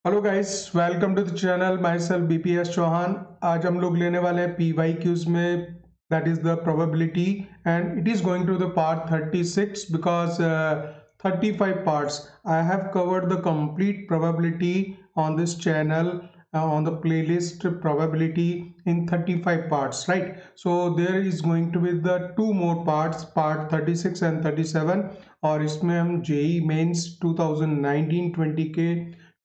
Hello guys, welcome to the channel. My self BPS Chauhan. आज हम लोग लेने वाले हैं पीवाई क्यूज में, that is the probability, and it is going to the part 36 because 35 parts I have covered the complete probability on this channel on the playlist probability in 35 parts, right? So there is going to be the two more parts, part 36 and 37, और इसमें हम JEE mains 2019-20 के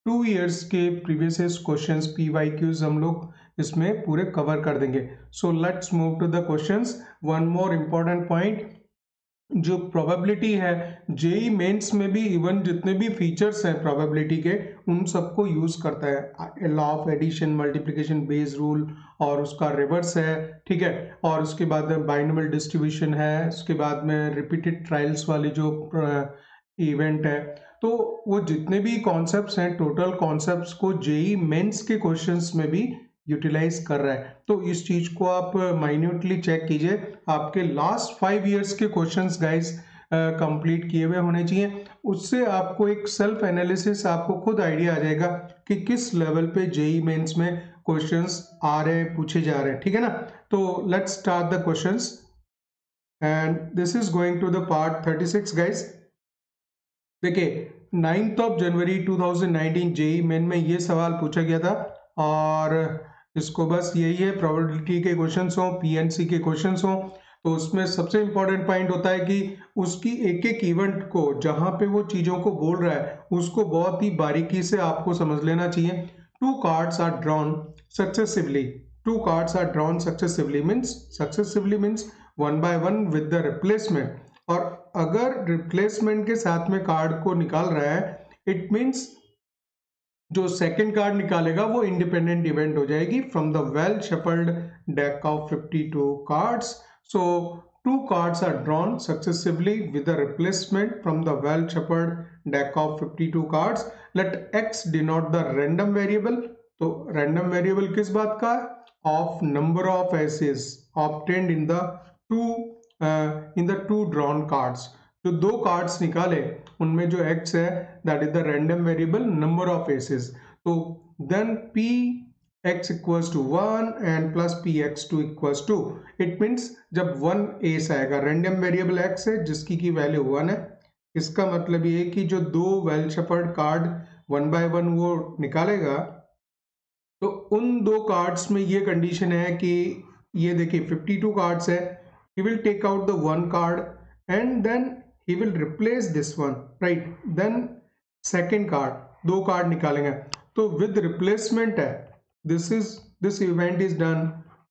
2 years के previous questions PYQs हम लोग इसमें पूरे cover कर देंगे। So let's move to the questions. One more important point, जो प्रोबेबिलिटी है जेई मेंस में भी इवन जितने भी फीचर्स हैं प्रोबेबिलिटी के उन सबको यूज करता है। Law of addition, multiplication, base rule और उसका रिवर्स है, ठीक है। और उसके बाद बाइनोमियल डिस्ट्रीब्यूशन है, उसके बाद में रिपीटेड ट्रायल्स वाली जो इवेंट है। तो वो जितने भी कॉन्सेप्ट्स हैं, टोटल कॉन्सेप्ट्स को जेई मेंस के क्वेश्चंस में भी यूटिलाइज कर रहा है। तो इस चीज को आप माइन्यूटली चेक कीजिए। आपके लास्ट 5 इयर्स के क्वेश्चंस गाइस कंप्लीट किए हुए होने चाहिए। उससे आपको एक सेल्फ एनालिसिस, आपको खुद आइडिया आ जाएगा कि किस लेवल पे जेई मेंस में क्वेश्चंस आ रहे हैं, पूछे जा रहे हैं, ठीक है ना। तो let's start the questions and this is going to the part 36 guys. देखिए 9th of January 2019 JEE main में ये सवाल पूछा गया था, और इसको बस यही है, प्रोबेबिलिटी के क्वेश्चंस हो, पीएनसी के क्वेश्चंस हो, तो उसमें सबसे इंपॉर्टेंट पॉइंट होता है कि उसकी एक एक इवेंट को, जहां पे वो चीजों को बोल रहा है, उसको बहुत ही बारीकी से आपको समझ लेना चाहिए। Two cards are drawn successively, two cards are drawn successively means one by one with the replacement. और अगर रिप्लेसमेंट के साथ में कार्ड को निकाल रहा है, इट मींस जो सेकंड कार्ड निकालेगा वो इंडिपेंडेंट इवेंट हो जाएगी from the well shuffled deck of 52 cards. So two cards are drawn successively with the replacement from the well shuffled deck of 52 cards. Let x denote the random variable. तो random variable किस बात का है? Of number of aces obtained in the two drawn cards. जो दो cards निकाले उनमें जो x है that is the random variable number of aces. तो then p x equals to 1 and plus P X two equals to, it means जब 1 S आएगा, random variable x है जिसकी की वैल्यू 1 है, इसका मतलब ये कि जो दो वेल शफल्ड कार्ड 1 बाय 1 वो निकालेगा, तो उन दो कार्ड्स में ये कंडीशन है कि ये देखिए 52 कार्ड्स है, he will take out the one card and then he will replace this one, right? Then second card, दो कार्ड निकालेंगे, तो with replacement है, this event is done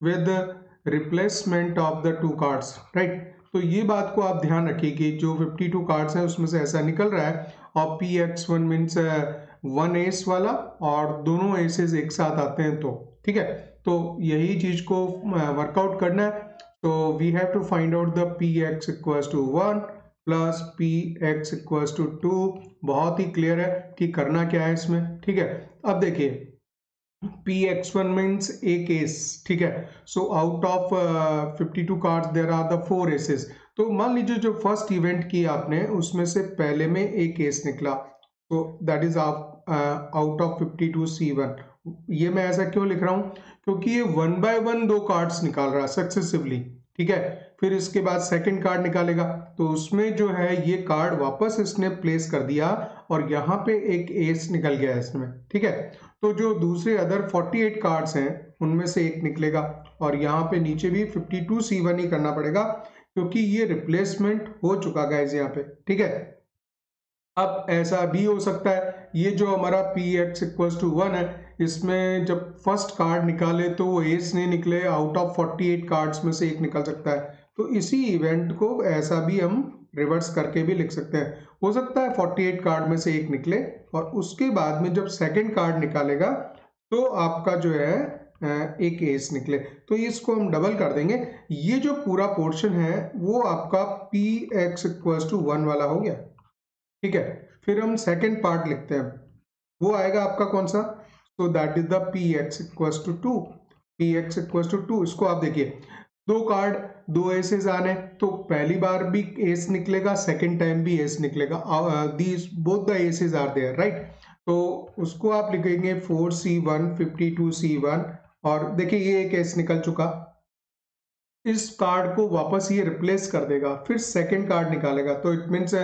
with the replacement of the two cards, right? तो ये बात को आप ध्यान रखिए कि जो 52 कार्ड्स हैं उसमें से ऐसा निकल रहा है, और px1 मीन्स 1 एस वाला, और दोनों एसेस एक साथ आते हैं, तो ठीक है। तो यही चीज को वर्कआउट करना है। तो we have to find out the px equals to 1 plus px equals to 2। बहुत ही क्लियर है कि करना क्या है इसमें, ठीक है। अब देखिए px1 मीन्स एक एस, ठीक है। So out of 52 cards there are the 4 aces. तो मान लीजिए जो फर्स्ट इवेंट किया आपने उसमें से पहले में एक एस निकला, तो that is out of 52 C1। ये मैं ऐसा क्यों लिख रहा हूं? क्योंकि ये 1 बाय 1 दो कार्ड्स निकाल रहा है सक्सेसिवली, ठीक है। फिर इसके बाद सेकंड कार्ड निकालेगा, तो उसमें जो है ये कार्ड वापस इसने प्लेस कर दिया, और यहाँ पे एक एस निकल गया इसमें, ठीक है। तो जो दूसरे अदर 48 कार्ड्स हैं उनमें से एक निकलेगा, और यहाँ पे नीचे भी 52 C1 ही करना पड़ेगा, क्योंकि ये रिप्लेसमेंट हो चुका गाइस यहाँ पे, ठीक है। अब ऐसा भी हो सकता है, ये जो हमारा px इक्वल्स टू 1 है, इसमें जब फर्स्ट कार्ड निकाले तो वो एस नहीं निकले, आउट ऑफ 48 कार्ड्स में से एक निकल सकता है। तो इसी इवेंट को ऐसा भी हम रिवर्स करके भी लिख सकते हैं। हो सकता है 48 कार्ड में से एक निकले, और उसके बाद में जब सेकंड कार्ड निकालेगा तो आपका जो है एक एस निकले, तो इसको हम डबल कर देंगे। ये जो पूरा पोर्शन है वो आपका px इक्वल्स टू 1 वाला हो गया, ठीक है। फिर हम सेकंड पार्ट लिखते हैं, वो आएगा आपका कौन सा? तो that is the px equals to 2, px equals to 2। इसको आप देखिए, दो कार्ड, दो एसेस आने, तो पहली बार भी एस निकलेगा, सेकंड टाइम भी एस निकलेगा, these both the aces are there, right. तो उसको आप लिखेंगे 4C1 52C1 और देखिए ये एक एस निकल चुका। इस कार्ड को वापस ये रिप्लेस कर देगा, फिर सेकंड कार्ड निकालेगा। तो इट मीन्स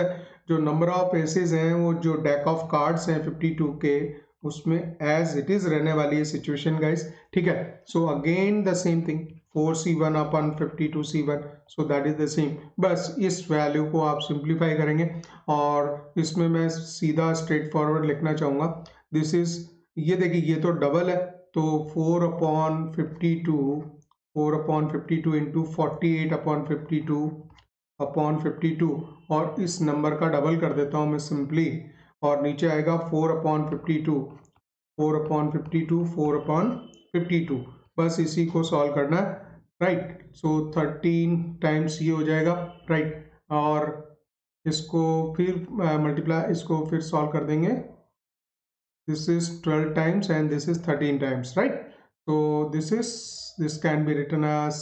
जो नंबर ऑफ एसेस हैं वो जो डेक ऑफ कार्ड्स हैं 52 के उसमें एज इट इज रहने वाली है सिचुएशन गाइस, ठीक है। So again the same thing 4C1 upon 52C1, so that is the same. बस इस वैल्यू को आप सिंप्लीफाई करेंगे और इसमें मैं सीधा स्ट्रेट फॉरवर्ड लिखना चाहूँगा। दिस इज, ये देखिए ये तो डबल है, तो 4/52 4/52 इंटू 48/52 और इस नंबर का डबल कर देता हूँ मैं सिंपली, और नीचे आएगा 4/52 4/52 बस इसी को सॉल्व करना है, राइट। सो 13 टाइम्स ये हो जाएगा, राइट। और इसको फिर मल्टीप्लाई, इसको फिर सॉल्व कर देंगे। This is 12 times and this is 13 times, right? So this can be written as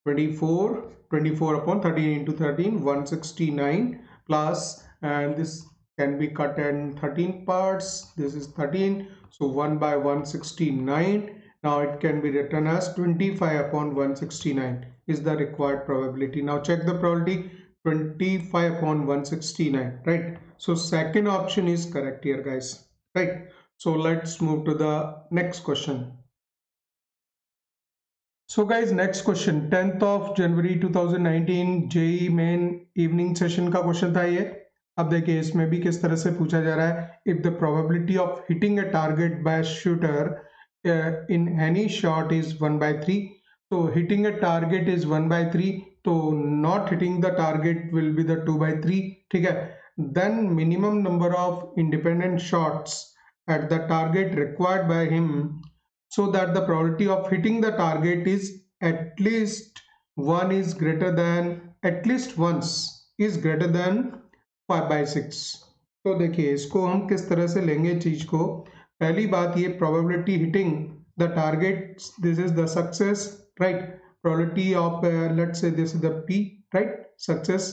24 upon 13 into 13 169 plus, and this can be cut in 13 parts. This is 13, so 1 by 169. Now it can be written as 25 upon 169 is the required probability. Now check the probability, 25 upon 169, right? So second option is correct here guys, right? So let's move to the next question. So guys, next question 10th of January 2019 JEE main evening session का question था ये। अब देखिए इसमें भी किस तरह से पूछा जा रहा है, if the probability of hitting a target by shooter in any shot is 1/3। तो हिटिंग अ टारगेट इज 1/3, तो not hitting the target will be the 2/3, ठीक है। Then minimum number of independent shots at the target required by him so that the probability of hitting the target is at least one is greater than, at least once is greater than 5/6। तो देखिए इसको हम किस तरह से लेंगे चीज को। पहली बात ये probability hitting the target, this is the success, right? Probability of let's say this is the P, right? Success,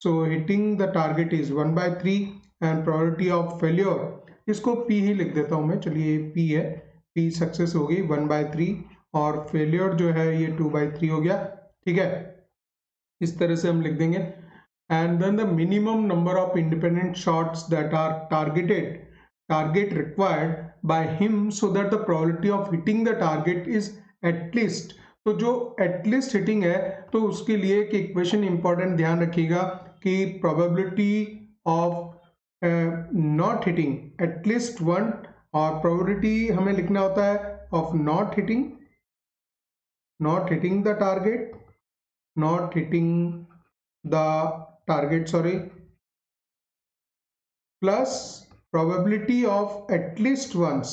so hitting the target is 1/3 and probability of failure, इसको P ही लिख देता हूं मैं, चलिए P है, P सक्सेस होगी 1/3 और failure जो है ये 2/3 हो गया, ठीक है। इस तरह से हम लिख देंगे। And then the minimum number of independent shots that are target required by him so that the probability of hitting the target is at least. तो जो एटलीस्ट हिटिंग है तो उसके लिए एक इक्वेशन इंपॉर्टेंट ध्यान रखिएगा कि probability of not hitting at least one, और प्रोबेबिलिटी हमें लिखना होता है of not hitting the target sorry, plus probability of at least once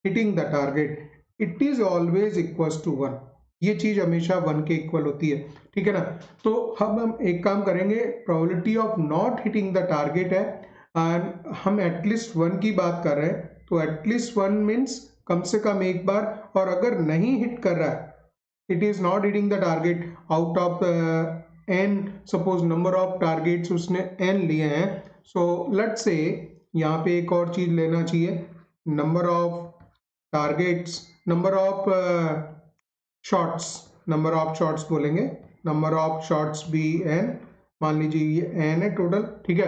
hitting the target, it is always equals to 1। ये चीज हमेशा 1 के इक्वल होती है, ठीक है ना। तो हम एक काम करेंगे, probability of not hitting the target है एंड हम एटलीस्ट 1 की बात कर रहे हैं, तो एटलीस्ट 1 मीन्स कम से कम एक बार, और अगर नहीं हिट कर रहा है, it is not hitting the target out of n, suppose number of targets उसने n लिए हैं, सो लेट्स से यहाँ पे एक और चीज लेना चाहिए, number of targets, number of shots बोलेंगे, नंबर ऑफ शॉट्स भी n, मान लीजिए ये n है टोटल, ठीक है।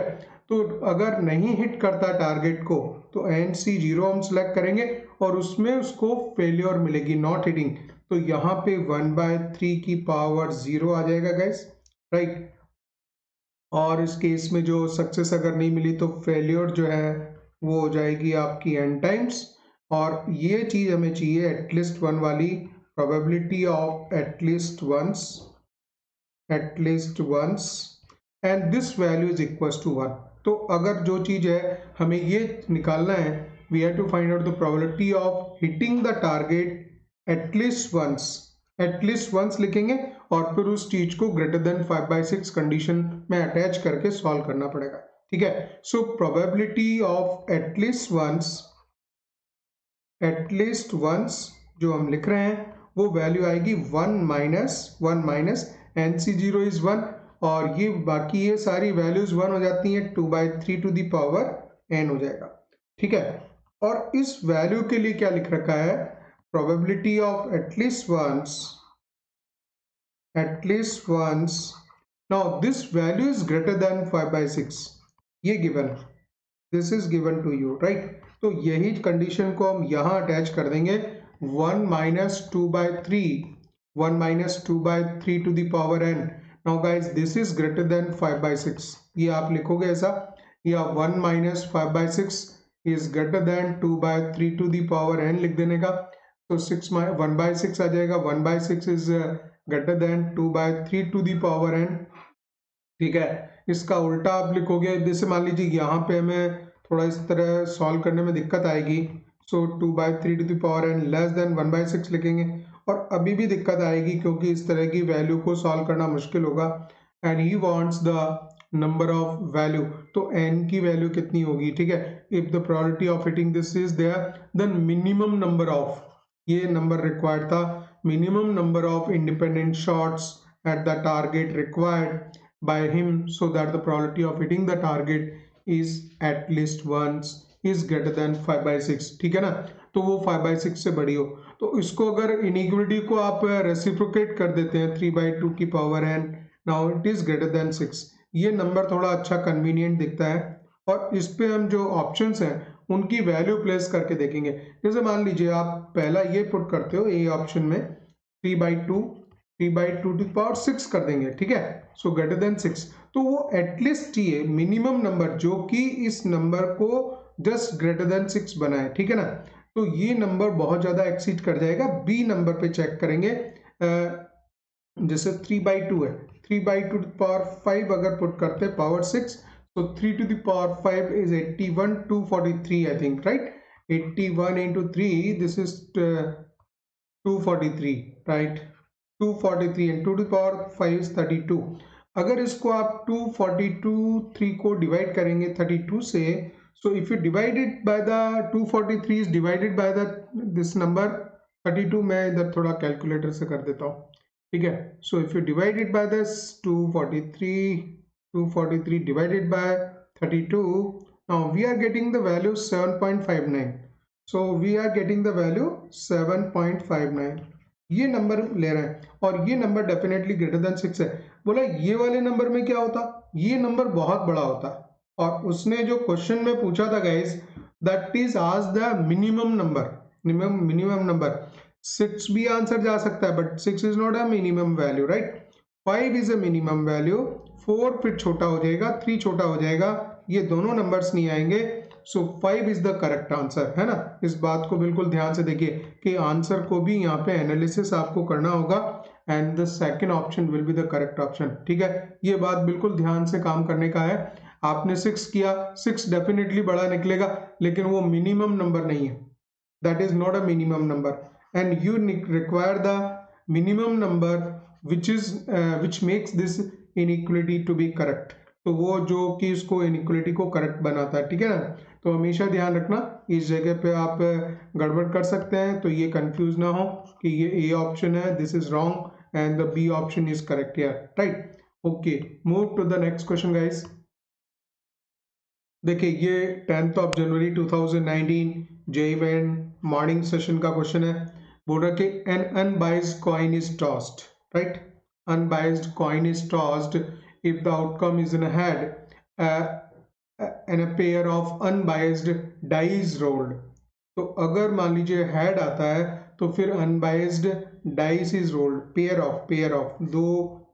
तो अगर नहीं हिट करता टारगेट को तो NC0 हम सिलेक्ट करेंगे और उसमें उसको फेलियर मिलेगी, नॉट हिटिंग, तो यहाँ पे 1/3 की पावर 0 आ जाएगा गाइस, राइट। और इस केस में जो सक्सेस अगर नहीं मिली तो फेलियर जो है वो हो जाएगी आपकी n टाइम्स, और ये चीज हमें चाहिए एटलीस्ट 1 वाली, probability of at least once and this value is equals to 1। तो अगर जो चीज है हमें ये निकालना है, we have to find out the probability of hitting the target at least once लिखेंगे और फिर उस चीज को greater than 5/6 कंडीशन में अटैच करके सॉल्व करना पड़ेगा, ठीक है। सो probability of at least once जो हम लिख रहे हैं वो वैल्यू आएगी 1 माइनस NC0 इज 1, और ये बाकी ये सारी वैल्यूज 1 हो जाती हैं, 2/3 टू द पावर n हो जाएगा, ठीक है। और इस वैल्यू के लिए क्या लिख रखा है, probability of at least once now this value is greater than 5/6, ये given, this is given to you, right. तो यही कंडीशन को हम यहाँ अटैच कर देंगे, 1 minus 2/3 to the power n. Now guys this is greater than 5/6, ये आप लिखोगे ऐसा, या 1 minus 5/6 is greater than 2/3 to the power n लिख देने का। तो 1/6 आ जाएगा, 1/6 is greater than 2/3 to the power n, ठीक है। इसका उल्टा आप लिखोगे, जैसे मान लीजिए यहाँ पे हमें थोड़ा इस तरह सॉल्व करने में दिक्कत आएगी, so 2/3 to the power n less than 1/6 लिखेंगे, और अभी भी दिक्कत आएगी क्योंकि इस तरह की वैल्यू को सॉल्व करना मुश्किल होगा। And he wants the number of value, तो n की वैल्यू कितनी होगी, ठीक है। If the probability of hitting this is there, then minimum number of, ये नंबर रिक्वायर्ड था, minimum number of independent shots at the target required by him so that the probability of hitting the target is at least once is greater than 5/6, ठीक है ना। तो वो 5/6 से बड़ी हो, तो इसको अगर इनइक्वालिटी को आप रेसिप्रोकेट कर देते हैं 3/2 की power n, now it is greater then 6, ये नंबर थोड़ा अच्छा कन्वीनियंट दिखता है। और इस पे हम जो ऑप्शंस हैं उनकी वैल्यू प्लेस करके देखेंगे। जैसे मान लीजिए आप पहला ये पुट करते हो, ए ऑप्शन में 3/2 टू द पावर 6 कर देंगे, ठीक है, सो ग्रेटर देन 6, तो वो एटलीस्ट ये मिनिमम नंबर जो कि इस नंबर को जस्ट ग्रेटर देन 6 बनाए, ठीक है ना। तो ये नंबर बहुत ज्यादा एक्सीड कर जाएगा। बी नंबर पे चेक करेंगे, जैसे 3/2 है, 3/2 टू द पावर 5 अगर पुट करते हैं पावर 6, तो 3 to the power 5 is 81, 243 I think, right. 81 into 3, this is 243, right. 243 and 2 to the power 5 is 32। अगर इसको आप 3 को डिवाइड करेंगे 32 से, so if you divide it by the 243 is divided by the this number 32, मैं इधर थोड़ा कैलकुलेटर से कर देता हूँ, ठीक है। so if you divide it by this 243 divided by 32, now we are getting the value 7.59, so we are getting the value 7.59, ये नंबर ले रहे हैं, और ये नंबर डेफिनेटली ग्रेटर देन 6 है। बोला ये वाले नंबर में क्या होता, ये नंबर बहुत बड़ा होता, और उसने जो क्वेश्चन में पूछा था गाइस, दैट इज आज the minimum number, minimum number 6 भी आंसर जा सकता है, but 6 is not a minimum value, right. 5 is a minimum value, 4 फिर छोटा हो जाएगा, 3 छोटा हो जाएगा, ये दोनों नंबर्स नहीं आएंगे, सो 5 इज द करेक्ट आंसर, है ना। इस बात को बिल्कुल ध्यान से देखिए कि आंसर को भी यहाँ पे एनालिसिस आपको करना होगा, and the second option will be the correct option, ठीक है। ये बात बिल्कुल ध्यान से काम करने का है। आपने 6 किया, 6 डेफिनेटली बड़ा निकलेगा, लेकिन वो मिनिमम नंबर नहीं है, that is not a minimum number, and you require the minimum number which makes this inequality to be correct, तो वो जो कि इसको इनइक्वालिटी को करेक्ट बनाता है, ठीक है ना। तो हमेशा ध्यान रखना, इस जगह पे आप गड़बड़ कर सकते हैं, तो ये कंफ्यूज ना हो कि ये ए ऑप्शन है, this is wrong and the B option is correct here, right. Okay, move to the next question guys. देखिए ये 10th of January 2019 JEE main morning session का क्वेश्चन है। बोल रहा कि an unbiased coin is tossed, right, unbiased coin is tossed if the outcome is in a head and a pair of unbiased dice rolled, तो अगर मान लीजिए head आता है तो फिर unbiased dice is rolled, pair of दो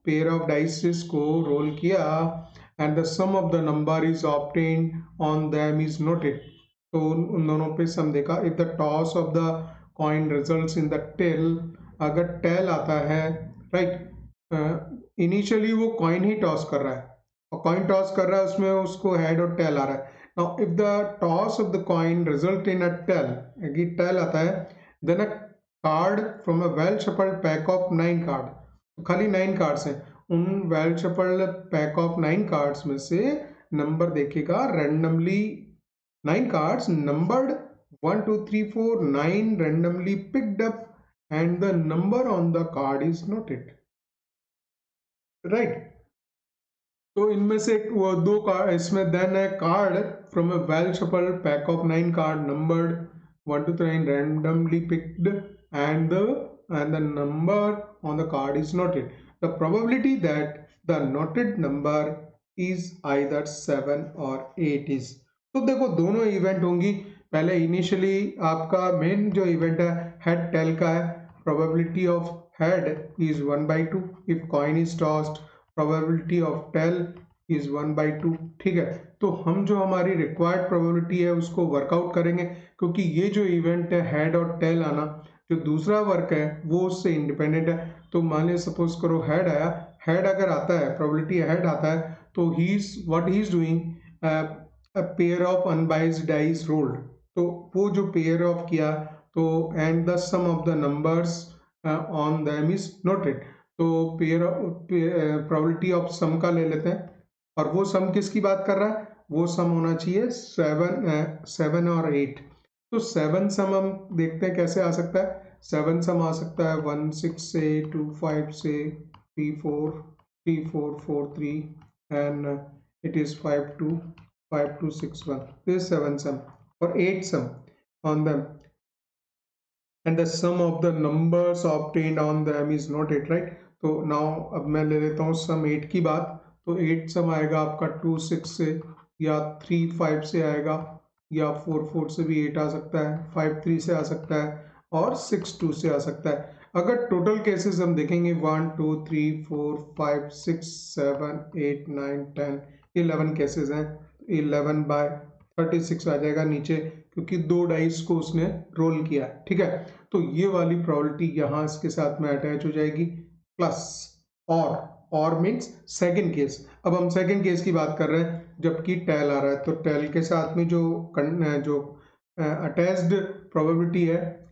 pair of dices को रोल किया, and the sum of the number is obtained on them is noted, तो उन दोनों पे सम देखा। If the toss of the coin results in the tail, अगर tail आता है, राइट, इनिशियली वो कॉइन ही टॉस कर रहा है, और कॉइन टॉस कर रहा है उसमें उसको हेड और टेल आ रहा है। Now if the toss of the coin result in a tail, अगर टेल आता है, then a card from a well shuffled pack of 9 card, तो खाली 9 कार्ड्स हैं, उन well shuffled pack of 9 cards में से नंबर देखेगा randomly, 9 cards numbered 1 2 3 4 9 randomly picked up and the number on the card is noted, right। तो इनमें से वो दो कार्ड इसमें देन है card from a well shuffled pack of 9 card numbered 1 to 9 randomly picked and the number on the card is noted. The probability that the noted number is either 7 or 8 is. तो देखो दोनों event होंगी। पहले initially आपका main जो event है head tail का है। probability of head is 1/2 if coin is tossed, probability of tail is 1/2। ठीक है, तो हम जो हमारी रिक्वायर्ड प्रोबेबिलिटी है उसको वर्कआउट करेंगे, क्योंकि ये जो इवेंट है हेड और टेल आना, जो दूसरा वर्क है वो उससे इंडिपेंडेंट है। तो मान लीजिए सपोज करो हेड आया, हेड अगर आता है, प्रोबेबिलिटी हेड आता है, तो he is doing a pair of unbiased dice rolled. तो वो जो पेयर ऑफ किया, तो and the sum of the numbers on them is noted. तो पेयर प्रोबेबिलिटी ऑफ सम का ले लेते हैं, और वो सम किसकी बात कर रहा है, वो सम होना चाहिए 7 और 8। तो 7 सम हम देखते हैं कैसे आ सकता है। 7 सम आ सकता है 1 6 से, 2 5 से, 3 4 3 4 4 3 एंड इट इज 5 2 6 1। दिस 7 सम और 8 सम on them and the sum of the numbers obtained on them is not 8, right? तो now अब मैं ले लेता हूँ सम 8 की बात। तो 8 सम आएगा आपका 2 6 से, या 3 5 से आएगा, या 4 4 से भी 8 आ सकता है, 5 3 से आ सकता है, और 6 2 से आ सकता है। अगर टोटल केसेस हम देखेंगे 1 2 3 4 5 6 7 8 9 10 11 केसेस हैं। 11/36 आ जाएगा नीचे, क्योंकि दो डाइस को उसने रोल किया। ठीक है, तो ये वाली प्रोबेबिलिटी यहाँ इसके साथ में अटैच हो जाएगी, प्लस और मीन्स सेकंड केस। अब हम सेकंड केस की बात कर रहे हैं, जबकि टेल आ रहा है, तो टेल के साथ में जो अटैच्ड प्रोबेबिलिटी है,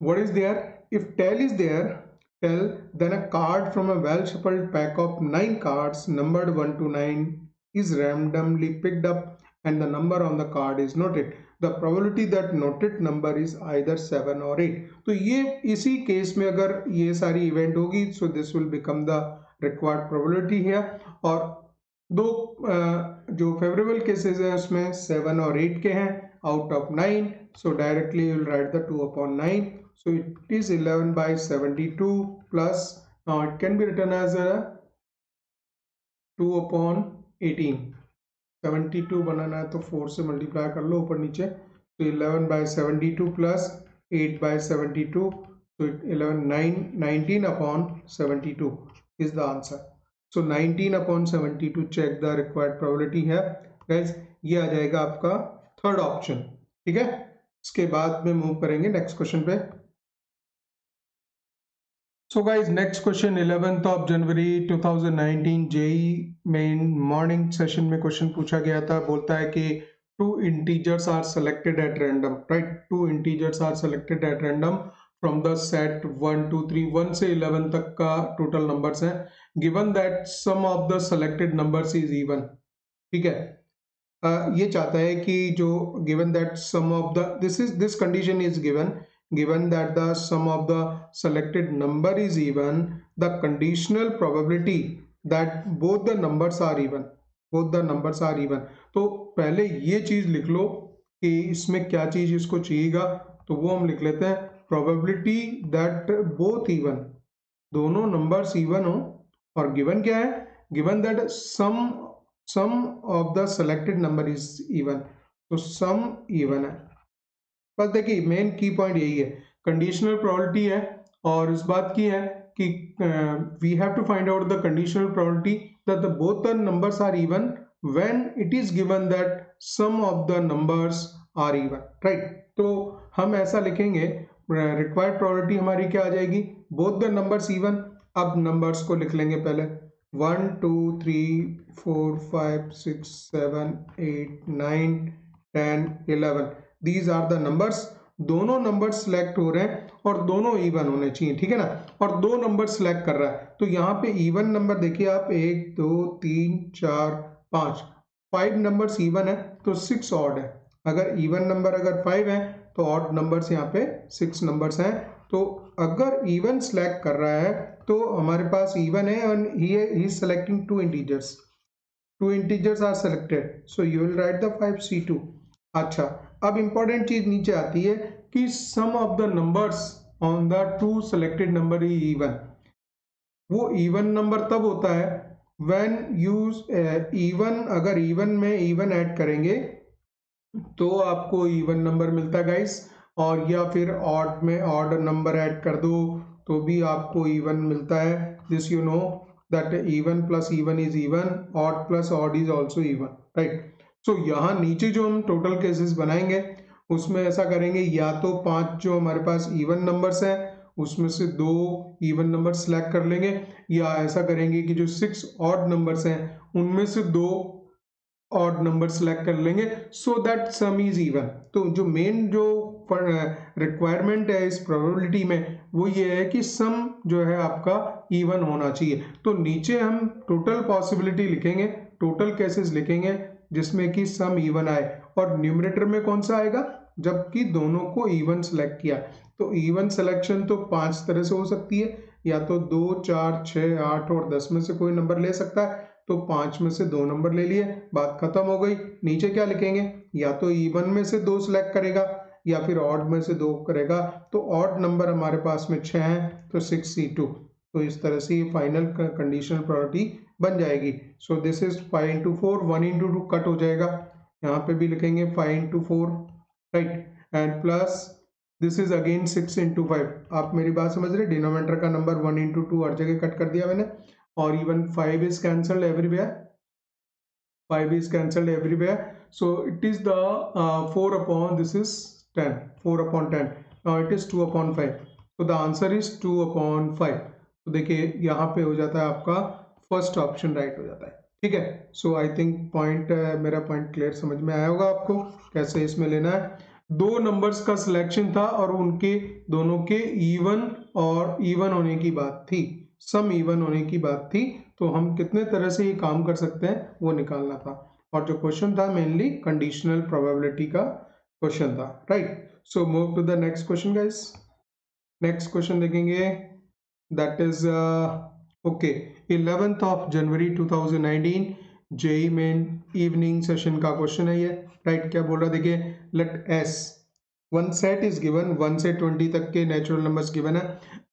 what is there, if tail is there, tail, then a card from a well shuffled pack of 9 cards numbered 1 to 9 is randomly picked up and the number on the card is noted. The probability that noted number is either 7 or 8. तो ये इसी case में अगर ये सारी event होगी, so this will become the required probability here। और दो जो फेवरेबल केसेस है उसमें 7 और 8 के हैं out of 9, so directly you will write the 2/9। So it is 11/72 plus, now it can be written as a 2/18। 72 बनाना है तो 4 से मल्टीप्लाई कर लो ऊपर नीचे, तो 11/72 प्लस 8/72, तो 19/72 is the answer। So 19/72 check the required probability है guys, ये आ जाएगा आपका थर्ड ऑप्शन। ठीक है, इसके बाद में मूव करेंगे नेक्स्ट क्वेश्चन पे। So guys next question 11th of January 2019 JEE main morning session में क्वेश्चन पूछा गया था। बोलता है कि two integers are selected at random, right? Two integers are selected at random from the set 1 2 3, 1 से 11 तक का टोटल नंबर्स हैं। Given that sum of the selected numbers is even. ठीक है, ये चाहता है कि जो given that sum of the this condition is given that the sum of the selected number is even, the conditional probability that both the numbers are even, तो पहले ये चीज लिख लो कि इसमें क्या चीज इसको चाहिएगा, तो वो हम लिख लेते हैं probability that both even, दोनों नंबर्स इवन हो, और गिवन क्या है, given that sum of the selected number is even, तो सम इवन है। बस देखिए मेन की पॉइंट यही है, कंडीशनल प्रोबेबिलिटी है, और इस बात की है कि we have to find out the conditional probability that both the numbers are even when it is given that sum of the numbers are even, right? तो हम ऐसा लिखेंगे, रिक्वायर्ड प्रोबेबिलिटी हमारी क्या आ जाएगी, बोथ द नंबर्स इवन। अब numbers को लिख लेंगे पहले, 1 2 3 4 5 6 7 8 9 10 11, these are the numbers। दोनों नंबर सिलेक्ट हो रहे हैं और दोनों इवन होने चाहिए, ठीक है ना, और दो नंबर सिलेक्ट कर रहा है, तो यहाँ पे इवन नंबर देखिए आप 1 2 3 4 5, 5 नंबर्स इवन है तो 6 ऑड है। अगर इवन नंबर अगर 5 है तो ऑड नंबर्स यहाँ पे 6 नंबर्स हैं। तो अगर इवन सिलेक्ट कर रहा है तो हमारे पास इवन है और he is selecting two integers, two integers are selected, so you will write the 5c2। अच्छा, अब इंपॉर्टेंट चीज नीचे आती है कि sum of the numbers on the two selected number is even. वो इवन नंबर तब होता है व्हेन यूज इवन, अगर इवन में इवन ऐड करेंगे तो आपको इवन नंबर मिलता है गाइस, और या फिर ऑड में ऑड नंबर ऐड कर दो तो भी आपको इवन मिलता है। This you know that even plus even is even, odd plus odd is also even, right. So यहाँ नीचे जो हम टोटल केसेस बनाएंगे उसमें ऐसा करेंगे, या तो 5 जो हमारे पास इवन नंबर्स हैं उसमें से 2 इवन नंबर सेलेक्ट कर लेंगे, या ऐसा करेंगे कि जो 6 ऑड नंबर्स हैं उनमें से 2 ऑड नंबर सेलेक्ट कर लेंगे, so that some is even. तो जो मेन जो रिक्वायरमेंट है इस प्रोबेबिलिटी में वो ये है कि सम जो है आपका इवन होना चाहिए। तो नीचे हम टोटल पॉसिबिलिटी लिखेंगे, टोटल केसेस लिखेंगे जिसमें कि सम इवन आए, और न्यूमरेटर में कौन सा आएगा जबकि दोनों को इवन सेलेक्ट किया। तो इवन सिलेक्शन तो 5 तरह से हो सकती है, या तो 2, 4, 6, 8 और 10 में से कोई नंबर ले सकता है, तो 5 में से 2 नंबर ले लिए, बात खत्म हो गई। नीचे क्या लिखेंगे, या तो इवन में से 2 सिलेक्ट करेगा या फिर ऑड में से 2 करेगा। तो ऑड नंबर हमारे पास में 6 है तो 6c2। तो इस तरह से ये फाइनल कंडीशनल प्रोबेबिलिटी बन जाएगी। So this is 5 into 4, 1 into 2 cut हो जाएगा, यहाँ पे भी लिखेंगे 5 into 4, right, and plus this is again 6 into 5। आप मेरी बात समझ रहे, डिनोमिनेटर का नंबर 1 into 2 हर जगह कट कर दिया मैंने, और even 5 is cancelled everywhere, 5 is cancelled everywhere, so it is the 4 upon, this is 10, 4 upon 10, now it is 2 upon 5, so the answer is 2 upon 5। तो देखिए यहाँ पे हो जाता है आपका फर्स्ट ऑप्शन राइट हो जाता है, ठीक है। सो आई थिंक पॉइंट, मेरा पॉइंट क्लियर समझ में आया होगा आपको कैसे इसमें लेना है। 2 नंबर्स का सिलेक्शन था और उनके दोनों के इवन और इवन होने की बात थी, सम इवन होने की बात थी, तो हम कितने तरह से ये काम कर सकते हैं वो निकालना था। और जो क्वेश्चन था मेनली कंडीशनल प्रोबेबिलिटी का क्वेश्चन था, right. So move to the next question guys. Next question देखेंगे, that is okay 11th of January 2019 JEE Main evening session का क्वेश्चन है ये, राइट। क्या बोल रहा है देखिए, let S one set is given, 1 से 20 तक के नेचुरल नंबर्स गिवन है,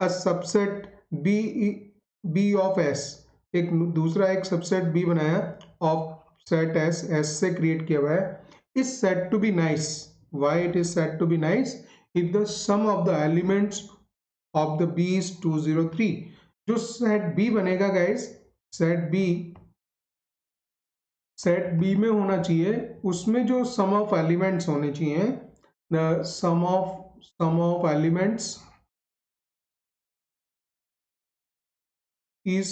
a subset B of S, एक दूसरा एक सबसेट बी बनाया ऑफ सेट एस, एस से क्रिएट किया हुआ है, is set to be nice. Why it is set to be nice? If the sum of the elements of the B is 203। जो set B बनेगा guys, set B में होना चाहिए, उसमें जो सम ऑफ एलिमेंट्स होने चाहिए, the sum of elements is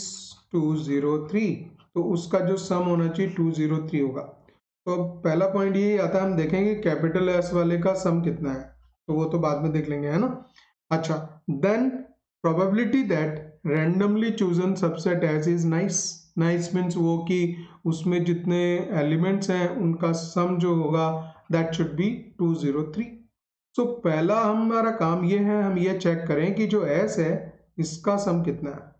203, तो उसका जो सम होना चाहिए 203 होगा। तो अब पहला पॉइंट ये आता है, हम देखेंगे कैपिटल एस वाले का सम कितना है, तो वो तो बाद में देख लेंगे, है ना। अच्छा, then probability that randomly chosen subset S is nice. Nice means वो कि उसमें जितने एलिमेंट्स हैं उनका सम जो होगा दैट शुड बी 203। सो पहला हमारा काम ये है, हम ये चेक करें कि जो एस है इसका सम कितना है।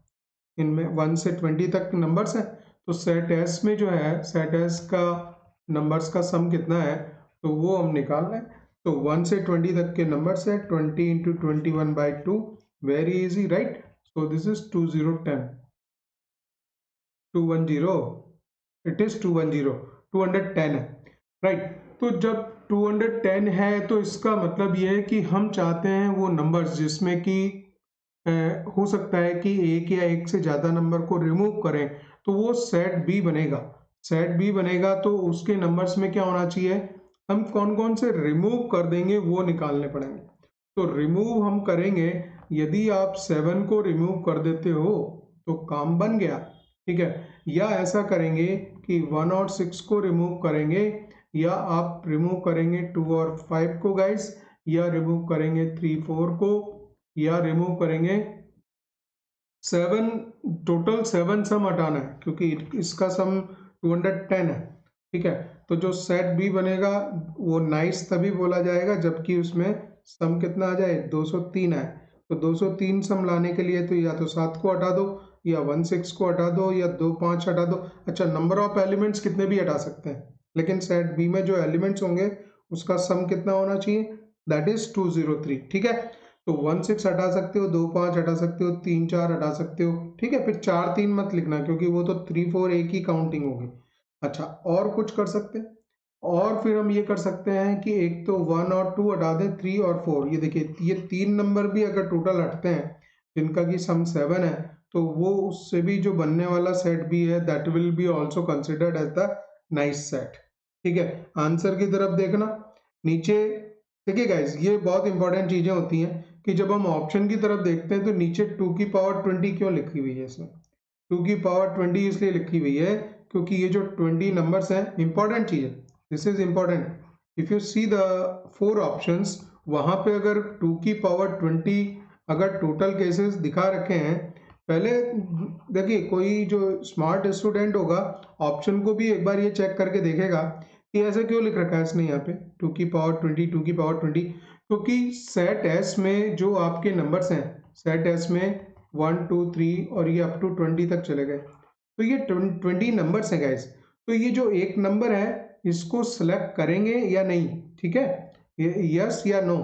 इनमें 1 से 20 तक नंबर्स हैं, तो सेट एस में जो है, सेट एस का नंबर्स का सम कितना है तो वो हम निकाल लें। तो 1 से 20 तक के नंबर्स है, 20 into 21/2, very easy, right. So this is 210, it is 210 है, राइट। तो जब 210 है तो इसका मतलब ये है कि हम चाहते हैं वो नंबर्स जिसमें कि हो सकता है कि एक या एक से ज़्यादा नंबर को रिमूव करें, तो वो सेट बी बनेगा। सेट बी बनेगा तो उसके नंबर्स में क्या होना चाहिए, हम कौन कौन से रिमूव कर देंगे वो निकालने पड़ेंगे। तो रिमूव हम करेंगे, यदि आप 7 को रिमूव कर देते हो तो काम बन गया, ठीक है। या ऐसा करेंगे कि 1 और 6 को रिमूव करेंगे, या आप रिमूव करेंगे 2 और 5 को गाइस, या रिमूव करेंगे 3, 4 को, या रिमूव करेंगे 7। टोटल 7 सम हटाना है क्योंकि इसका सम 210 है, ठीक है। तो जो सेट बी बनेगा वो नाइस तभी बोला जाएगा जबकि उसमें सम कितना आ जाए, 203 है। तो 203 सम लाने के लिए तो या तो 7 को हटा दो, या 16 को हटा दो, या 2 5 हटा दो। अच्छा, नंबर ऑफ एलिमेंट्स कितने भी हटा सकते हैं, लेकिन सेट बी में जो एलिमेंट्स होंगे उसका सम कितना होना चाहिए, दैट इज 203। ठीक है, तो 16 हटा सकते हो, 2 5 हटा सकते हो, 3 4 हटा सकते हो। ठीक है, फिर 4 3 मत लिखना क्योंकि वो तो 3 4 एक ही काउंटिंग होगी। अच्छा, और कुछ कर सकते हैं, और फिर हम ये कर सकते हैं कि एक तो 1 और 2 हटा दें, 3 और 4। ये देखिए, ये 3 नंबर भी अगर टोटल हटते हैं जिनका कि सम 7 है, तो वो उससे भी जो बनने वाला सेट भी है that will be also considered as the nice set. ठीक है, आंसर की तरफ देखना नीचे। देखिए गाइस, ये बहुत इंपॉर्टेंट चीजें होती हैं कि जब हम ऑप्शन की तरफ देखते हैं तो नीचे 2 की पावर 20 क्यों लिखी हुई है इसमें। 2 की पावर 20 इसलिए लिखी हुई है क्योंकि ये जो 20 नंबर्स हैं, इंपॉर्टेंट चीज है, this is important. If you see the 4 options, वहां पे अगर 2 की पावर 20 अगर टोटल केसेस दिखा रखे हैं, पहले देखिए कोई जो स्मार्ट स्टूडेंट होगा ऑप्शन को भी एक बार ये चेक करके देखेगा कि ऐसे क्यों लिख रखा है इसने यहाँ पे 2 की पावर 20 2 की पावर 20, क्योंकि सेट एस में जो आपके नंबर्स हैं, सेट एस में 1 2 3 और ये अप टू 20 तक चले गए, तो ये 20 नंबर्स हैं गाइस। तो ये जो एक नंबर है इसको सिलेक्ट करेंगे या नहीं, ठीक है, ये यस या नो,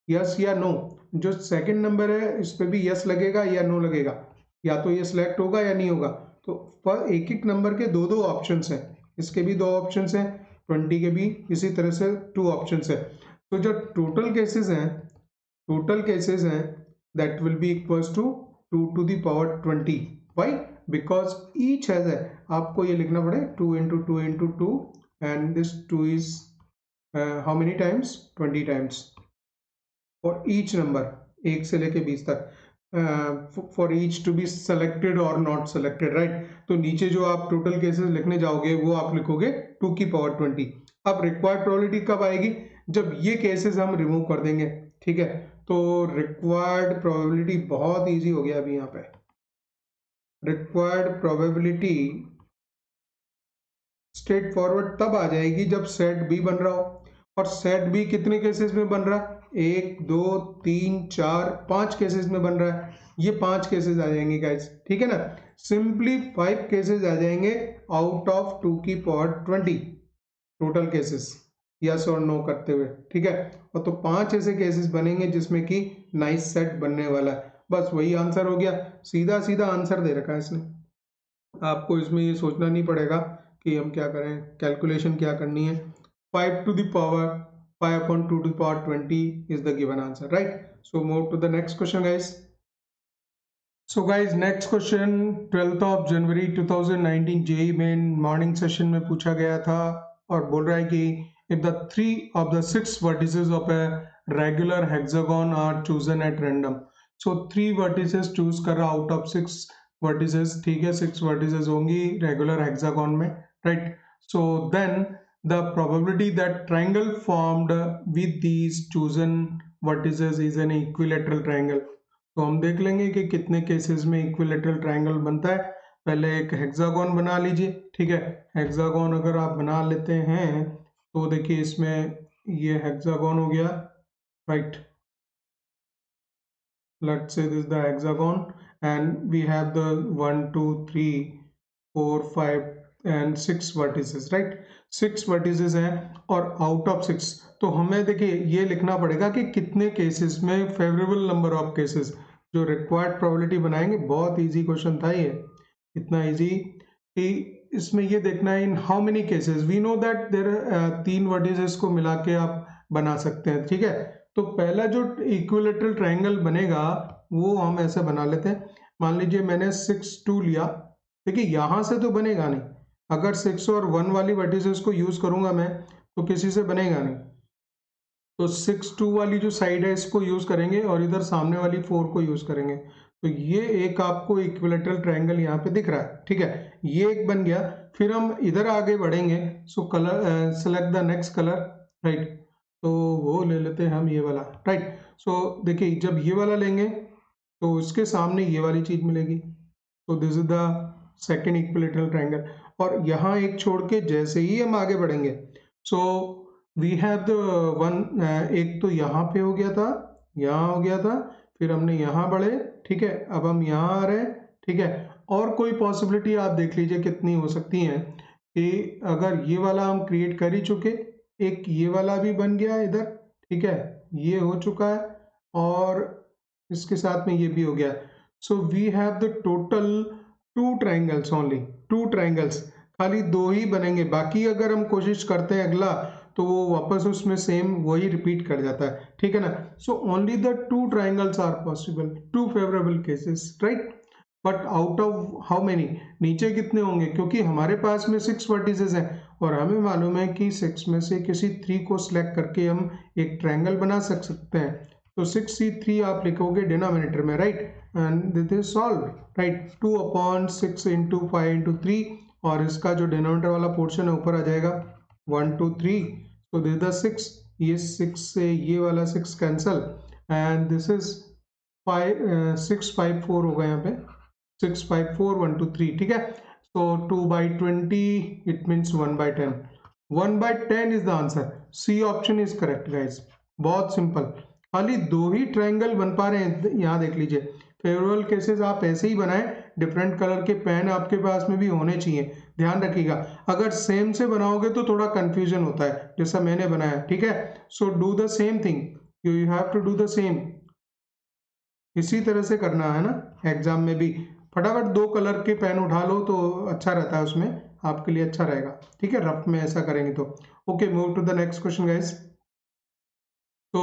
यस या नो। जो सेकंड नंबर है इस पे भी यस लगेगा या नो लगेगा, या तो ये सिलेक्ट होगा या नहीं होगा। तो पर एक एक नंबर के दो दो ऑप्शंस हैं, इसके भी दो ऑप्शंस हैं, 20 के भी इसी तरह से 2 ऑप्शंस है। तो जो टोटल केसेस हैं that will be equals to 2 to the power 20। Why? Because each has है, आपको ये लिखना पड़े 2 into 2 into 2 and this 2 is how many times, 20 times for each number 1 से लेके 20 तक, for each to be selected और नॉट सेलेक्टेड, राइट। तो नीचे जो आप टोटल केसेस लिखने जाओगे वो आप लिखोगे 2 की पावर 20। अब रिक्वायर्ड प्रोबेबिलिटी कब आएगी, जब ये केसेस हम रिमूव कर देंगे। ठीक है, तो रिक्वायर्ड प्रोबेबिलिटी बहुत इजी हो गया अभी यहाँ पे। रिक्वायर्ड प्रोबेबिलिटी स्ट्रेट फॉरवर्ड तब आ जाएगी जब सेट बी बन रहा हो, और सेट बी कितने केसेस में बन रहा है, 1 2 3 4 5 केसेस में बन रहा है। ये 5 केसेस आ जाएंगे गाइस, ठीक है ना, सिंपली 5 केसेस आ जाएंगे आउट ऑफ 2 की पावर 20 टोटल केसेस, यस और नो करते हुए। ठीक है, और तो 5 ऐसे केसेस बनेंगे जिसमें कि नाइस सेट बनने वाला है। बस वही आंसर हो गया, सीधा सीधा आंसर दे रखा है इसने, आपको इसमें ये सोचना नहीं पड़ेगा कि हम क्या करें, कैलकुलेशन क्या करनी है। 5 to the power 5 upon 2 to the power 20 is the given answer, right? So move to the next question guys. So guys, next question 12th of January 2019 JEE main morning session में पूछा गया था और बोल रहा है कि if the 3 of the 6 vertices of a regular hexagon are chosen at random, so 3 vertices choose कर रहा out of 6 vertices, ठीक है, 6 vertices होंगी regular hexagon में, right? So then the probability that triangle formed with these chosen vertices is an equilateral triangle. तो हम देख लेंगे कि कितने केसेस में इक्विलेटरल ट्रायंगल बनता है। पहले एक हेक्सागोन बना लीजिए, ठीक है, हेक्सागोन अगर आप बना लेते हैं तो देखिए इसमें ये हेक्सागोन हो गया, right, let's say this the hexagon and we have the 1 2 3 4 5 and 6 vertices, right, 6 vertices हैं और आउट ऑफ 6, तो हमें देखिए ये लिखना पड़ेगा कि कितने केसेस में फेवरेबल नंबर ऑफ केसेस, जो रिक्वायर्ड प्रोबेबिलिटी बनाएंगे। बहुत इजी क्वेश्चन था ये, इतना इजी कि इसमें ये देखना है in how many cases we know that there 3 vertices को मिला के आप बना सकते हैं, ठीक है। तो पहला जो इक्विलेटरल ट्रायंगल बनेगा वो हम ऐसे बना लेते हैं, मान लीजिए मैंने 6 2 लिया, देखिए यहां से तो बनेगा नहीं, अगर 6 और 1 वाली वर्टिसेस को यूज करूंगा मैं तो किसी से बनेगा नहीं, तो 6 2 वाली जो साइड है इसको यूज करेंगे और इधर सामने वाली 4 को यूज करेंगे, तो ये एक आपको इक्विलेटरल ट्रायंगल यहाँ पे दिख रहा है, ठीक है, ये एक बन गया। फिर हम इधर आगे बढ़ेंगे, so colour select the next colour, right, तो वो ले लेते हैं हम ये वाला, राइट। सो देखिए जब ये वाला लेंगे तो इसके सामने ये वाली चीज मिलेगी, तो this is the second equilateral triangle. और यहाँ एक छोड़ के जैसे ही हम आगे बढ़ेंगे, so we have the one, एक तो यहाँ पे हो गया था, यहाँ हो गया था, फिर हमने यहाँ बढ़े, ठीक है, अब हम यहाँ आ रहे हैं, ठीक है। और कोई पॉसिबिलिटी आप देख लीजिए कितनी हो सकती हैं कि अगर ये वाला हम क्रिएट कर ही चुके, एक ये वाला भी बन गया इधर, ठीक है, ये हो चुका है और इसके साथ में ये भी हो गया। So we have the total 2 triangles only, 2 triangles, खाली 2 ही बनेंगे। बाकी अगर हम कोशिश करते हैं अगला तो वो वापस उसमें सेम वही रिपीट कर जाता है, ठीक है ना। So only the 2 triangles are possible, 2 favourable cases, right. But out of how many, नीचे कितने होंगे, क्योंकि हमारे पास में 6 वर्टिसेस हैं और हमें मालूम है कि 6 में से किसी 3 को सिलेक्ट करके हम एक ट्रायंगल बना सकते हैं। तो 6C3 आप लिखोगे डिनोमिनेटर में, right, and this is solve, right. 2/6 into 5 into 3 और इसका जो डिनोमिनेटर वाला पोर्शन है ऊपर आ जाएगा 1 2 3, तो दिस द 6, ये 6 से ये वाला 6 कैंसल एंड दिस इज 6 5 4 होगा यहाँ पे, 6 5 4 1 2 3, ठीक है। so 2/20 it means 1/10, 1/10 is the answer, C option is correct guys। बहुत सिंपल, खाली 2 ही ट्रायंगल बन पा रहे हैं, यहाँ देख लीजिए। फेवरेबल केसेस आप ऐसे ही बनाएं, डिफरेंट कलर के पेन आपके पास में भी होने चाहिए, ध्यान रखिएगा। अगर सेम से बनाओगे तो थोड़ा कंफ्यूजन होता है, जैसा मैंने बनाया, ठीक है। So do the same thing, you have to do the same, इसी तरह से करना है ना एग्जाम में भी। फटाफट 2 कलर के पेन उठा लो तो अच्छा रहता है, उसमें आपके लिए अच्छा रहेगा, ठीक है, रफ में ऐसा करेंगे तो। Okay, move to the next question guys. तो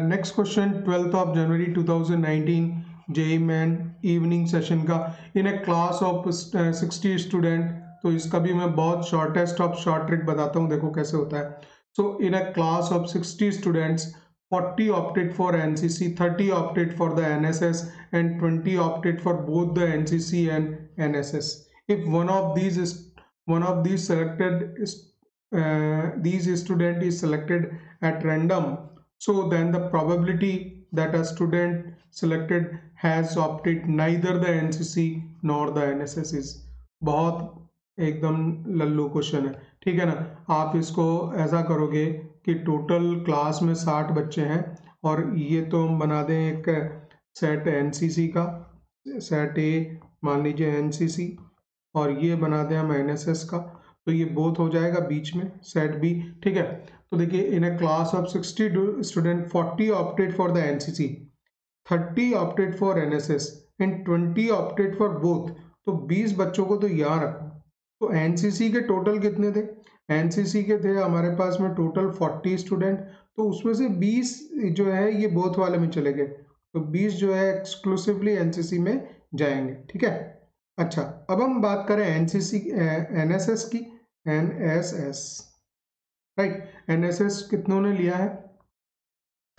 next question 12th of January 2019 JEE main evening session का, in a class of 60 student. तो इसका भी मैं बहुत शॉर्टेस्ट ऑफ शॉर्ट ट्रिक बताता हूँ, देखो कैसे होता है। So in a class of 60 students 40 opted for NCC, 30 opted for the NSS and 20 opted for both the NCC and NSS. If one of these selected these student is selected at random, so then the probability that a student selected has opted neither the NCC nor the NSS is। बहुत एकदम Lallu question है, ठीक है ना। आप इसको ऐसा करोगे कि टोटल क्लास में 60 बच्चे हैं और ये तो हम बना दें एक सेट एनसीसी का, सेट ए मान लीजिए एनसीसी, और ये बना दें हम एनएसएस का, तो ये बोथ हो जाएगा बीच में सेट बी, ठीक है। तो देखिए in a class of 60 student 40 opted for the NCC, 30 opted for NSS and 20 opted for both. तो 20 बच्चों को तो यहाँ रखो। तो एनसीसी के टोटल कितने थे, एनसीसी के थे हमारे पास में टोटल 40 स्टूडेंट, तो उसमें से 20 जो है ये बोथ वाले में चले गए, तो 20 जो है एक्सक्लूसिवली एनसीसी में जाएंगे, ठीक है। अच्छा, अब हम बात करें एनसीसी एनएसएस की, एनएसएस, राइट। एनएसएस कितनों ने लिया है,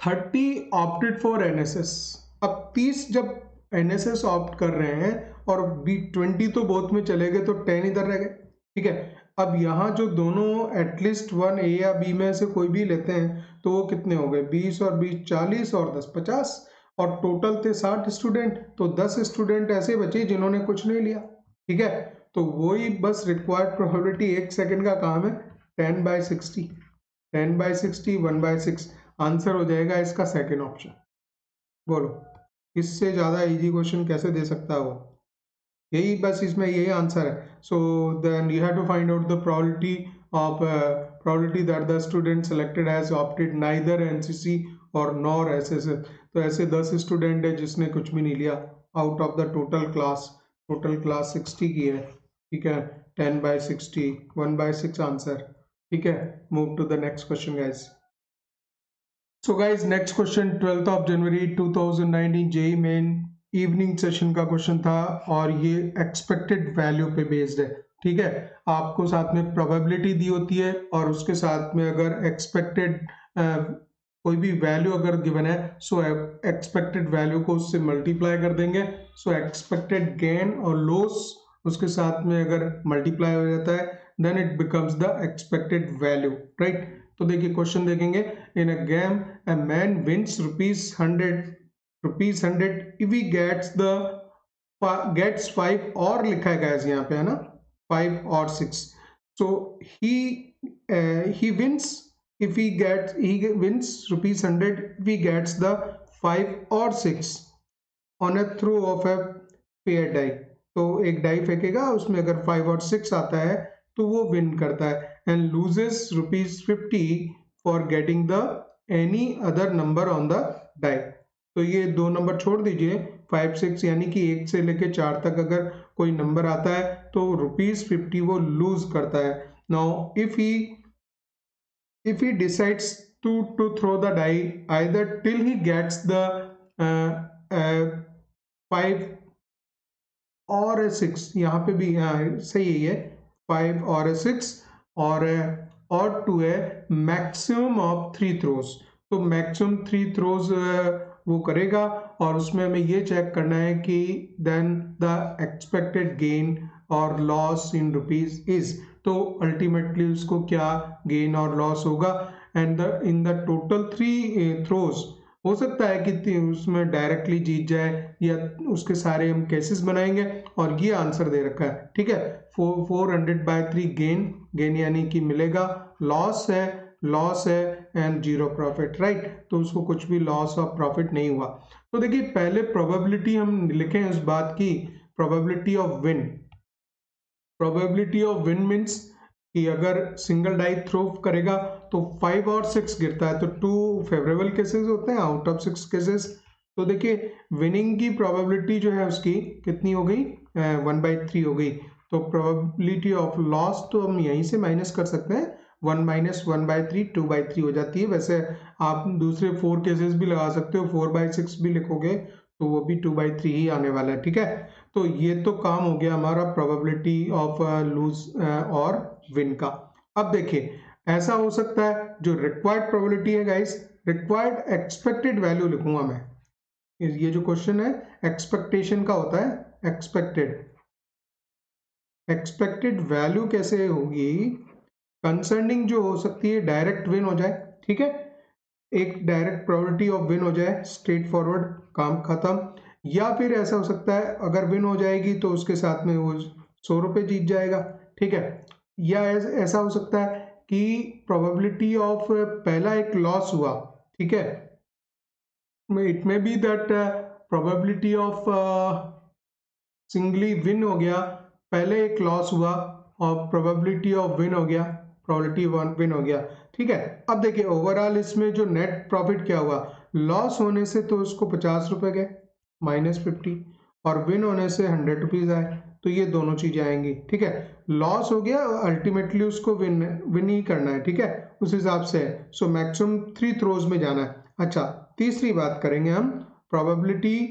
30 ऑप्टेड फॉर एनएसएस। अब 30 जब एनएसएस ऑप्ट कर रहे हैं और 20 तो बोथ में चले गए, तो 10 इधर रह गए, ठीक है। अब यहाँ जो दोनों एटलीस्ट 1 ए या बी में से कोई भी लेते हैं तो वो कितने हो गए, 20 और 20 40 और 10 50, और टोटल थे 60 स्टूडेंट, तो 10 स्टूडेंट ऐसे बचे जिन्होंने कुछ नहीं लिया, ठीक है। तो वही बस रिक्वायर्ड प्रोबेबिलिटी 1 सेकेंड का काम है, 10/60, 10/60 1/6, आंसर हो जाएगा इसका सेकेंड ऑप्शन। बोलो इससे ज्यादा इजी क्वेश्चन कैसे दे सकता है वो, यही बस इसमें यही आंसर है। So then you have to find out the probability that the student selected has opted neither NCC और nor SSS। तो ऐसे 10 स्टूडेंट है जिसने कुछ भी नहीं लिया out of the total class 60 की है, ठीक है। 10/60 1/6 आंसर, ठीक है। Move to the next question guys. So guys next question 12th of January 2019 JEE main evening session का क्वेश्चन था और ये एक्सपेक्टेड वैल्यू पे बेस्ड है, ठीक है। आपको साथ में प्रोबेबिलिटी दी होती है और उसके साथ में अगर एक्सपेक्टेड कोई भी वैल्यू अगर गिवन है, सो एक्सपेक्टेड वैल्यू को उससे मल्टीप्लाई कर देंगे। सो एक्सपेक्टेड गेन और लॉस उसके साथ में अगर मल्टीप्लाई हो जाता है then it becomes the expected value, right. तो देखिए क्वेश्चन देखेंगे, in a game a man wins ₹100 if he gets 5 और लिखा है गाइस यहाँ पे, है ना, 5 और 6। so he wins if he wins ₹100 if he gets the 5 और 6 on a throw of a pair die. तो एक डाई फेंकेगा, उसमें अगर 5 और 6 आता है तो वो विन करता है and loses ₹50 for getting the any other number on the die. तो ये दो नंबर छोड़ दीजिए, 5 6 यानी कि 1 से लेके 4 तक अगर कोई नंबर आता है तो ₹50 वो लूज करता है। Now if he decides to throw the die either till he gets the 5 और 6, यहाँ पे भी सही है, 5 और 6 और 2 है मैक्सिमम ऑफ 3 थ्रोज। तो मैक्सिमम 3 थ्रोज वो करेगा और उसमें हमें ये चेक करना है कि देन द एक्सपेक्टेड गेन और लॉस इन रुपीज इज, तो अल्टीमेटली उसको क्या गेन और लॉस होगा। And in the total 3 throws हो सकता है कि उसमें डायरेक्टली जीत जाए या उसके सारे हम केसेस बनाएंगे और ये आंसर दे रखा है। ठीक है, 400/3 गेन यानी कि मिलेगा, लॉस है एंड 0 प्रॉफिट, राइट। तो उसको कुछ भी लॉस और प्रॉफिट नहीं हुआ। तो देखिए पहले प्रोबेबिलिटी हम लिखें इस बात की, probability of win. Probability of win means कि अगर सिंगल डाई थ्रो करेगा तो 5 और 6 गिरता है तो 2 फेवरेबल केसेस होते हैं आउट ऑफ 6 केसेस। तो देखिए विनिंग की प्रोबेबिलिटी जो है उसकी कितनी हो गई, 1/3 हो गई। तो प्रोबेबिलिटी ऑफ लॉस तो हम यहीं से माइनस कर सकते हैं, 1 - 1/3 2/3 हो जाती है। वैसे आप दूसरे 4 केसेस भी लगा सकते हो, 4/6 भी लिखोगे तो वो भी 2/3 ही आने वाला है। ठीक है, तो ये तो काम हो गया हमारा प्रोबेबिलिटी ऑफ लूज और विन का। अब देखिए ऐसा हो सकता है जो रिक्वायर्ड प्रोबेबिलिटी है गाइस, रिक्वायर्ड एक्सपेक्टेड वैल्यू लिखूंगा मैं। ये जो क्वेश्चन है एक्सपेक्टेशन का होता है, एक्सपेक्टेड वैल्यू कैसे होगी, कंसर्निंग जो हो सकती है डायरेक्ट विन हो जाए। ठीक है, एक डायरेक्ट प्रोबेबिलिटी ऑफ विन हो जाए, स्ट्रेट फॉरवर्ड, काम खत्म। या फिर ऐसा हो सकता है अगर विन हो जाएगी तो उसके साथ में वो 100 रुपये जीत जाएगा। ठीक है, या ऐसा हो सकता है कि प्रोबेबिलिटी ऑफ पहला एक लॉस हुआ। ठीक है, it may be that probability of singly win हो गया, पहले एक लॉस हुआ और प्रोबेबिलिटी ऑफ विन हो गया, प्रोबेबिलिटी विन हो गया। ठीक है, अब देखिए ओवरऑल इसमें जो नेट प्रॉफिट क्या हुआ, लॉस होने से तो उसको 50 रुपए गए -50, और विन होने से 100 रुपीज आए, तो ये दोनों चीजें आएंगी। ठीक है, लॉस हो गया, अल्टीमेटली उसको विन ही करना है। ठीक है, उस हिसाब से सो मैक्सिमम 3 थ्रोज में जाना है। अच्छा, तीसरी बात करेंगे हम, प्रोबेबिलिटी